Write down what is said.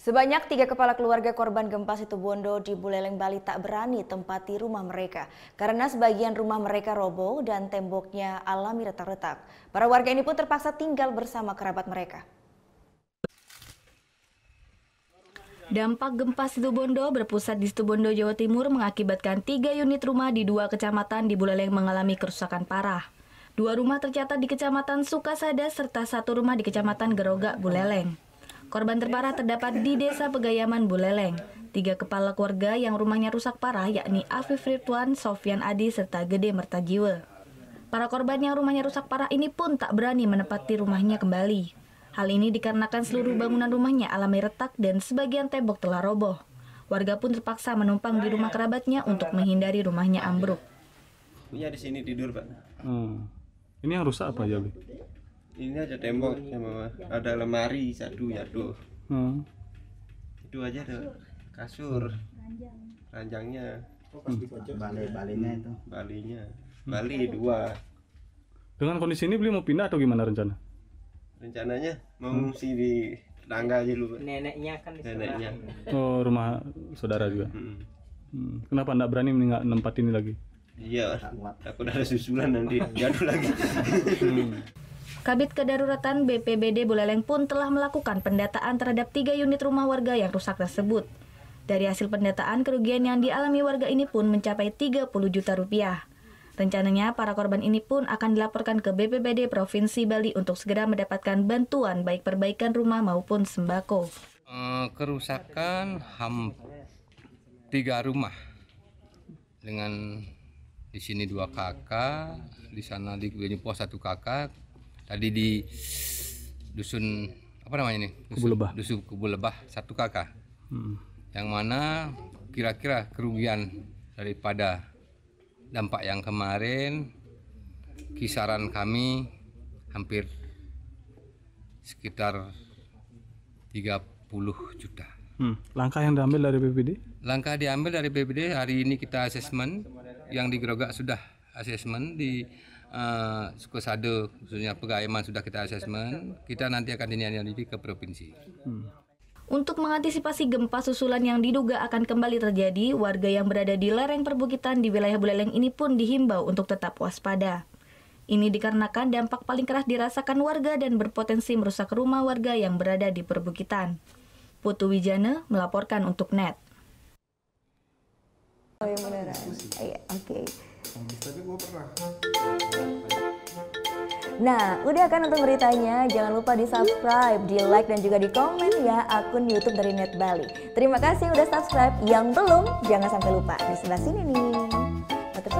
Sebanyak 3 kepala keluarga korban gempa Situbondo di Buleleng, Bali tak berani tempati rumah mereka karena sebagian rumah mereka roboh dan temboknya alami retak-retak. Para warga ini pun terpaksa tinggal bersama kerabat mereka. Dampak gempa Situbondo berpusat di Situbondo, Jawa Timur mengakibatkan 3 unit rumah di 2 kecamatan di Buleleng mengalami kerusakan parah. 2 rumah tercatat di Kecamatan Sukasada serta 1 rumah di Kecamatan Gerogak, Buleleng. Korban terparah terdapat di Desa Pegayaman, Buleleng. 3 kepala keluarga yang rumahnya rusak parah yakni Afif Ridwan, Sofyan Adi, serta Gede Mertajiwa. Para korban yang rumahnya rusak parah ini pun tak berani menempati rumahnya kembali. Hal ini dikarenakan seluruh bangunan rumahnya alami retak dan sebagian tembok telah roboh. Warga pun terpaksa menumpang di rumah kerabatnya untuk menghindari rumahnya ambruk. Punya di sini tidur, Pak. Ini yang rusak apa aja, Bi? Ini aja tembok sama ada lemari satu jatuh. Itu aja ada kasur, ranjangnya, balinya itu. Bali 2. Dengan kondisi ini beli mau pindah atau gimana rencana? Rencananya mau ngungsi di tetangga aja dulu, Pak. Neneknya kan di Neneknya. Oh, rumah saudara juga. Kenapa enggak berani nempat ini lagi? Iya, takut ada susulan nanti jatuh lagi. Kabit Kedaruratan BPBD Buleleng pun telah melakukan pendataan terhadap 3 unit rumah warga yang rusak tersebut. Dari hasil pendataan, kerugian yang dialami warga ini pun mencapai 30 juta rupiah. Rencananya, para korban ini pun akan dilaporkan ke BPBD Provinsi Bali untuk segera mendapatkan bantuan baik perbaikan rumah maupun sembako. Kerusakan 3 rumah dengan di sini 2 kakak, di sana di Nyepo 1 kakak, tadi di dusun apa namanya ini? Dusun Kubu Lebah 1 kakak. Yang mana kira-kira kerugian daripada dampak yang kemarin kisaran kami hampir sekitar 30 juta. Langkah yang diambil dari BPBD? Langkah diambil dari BPBD, hari ini kita asesmen, yang di Gerogak sudah asesmen, di Sukasada khususnya Pegayaman sudah kita asesmen, kita nanti akan dinyanyi ke provinsi. Untuk mengantisipasi gempa susulan yang diduga akan kembali terjadi, warga yang berada di lereng perbukitan di wilayah Buleleng ini pun dihimbau untuk tetap waspada. Ini dikarenakan dampak paling keras dirasakan warga dan berpotensi merusak rumah warga yang berada di perbukitan. Putu Wijana melaporkan untuk NET. Oh yang beneran? Iya, oke. Nah, udah kan untuk beritanya? Jangan lupa di subscribe, di like, dan juga di komen ya akun YouTube dari Net Bali. Terima kasih udah subscribe. Yang belum, jangan sampai lupa. Di sebelah sini nih. Mantap,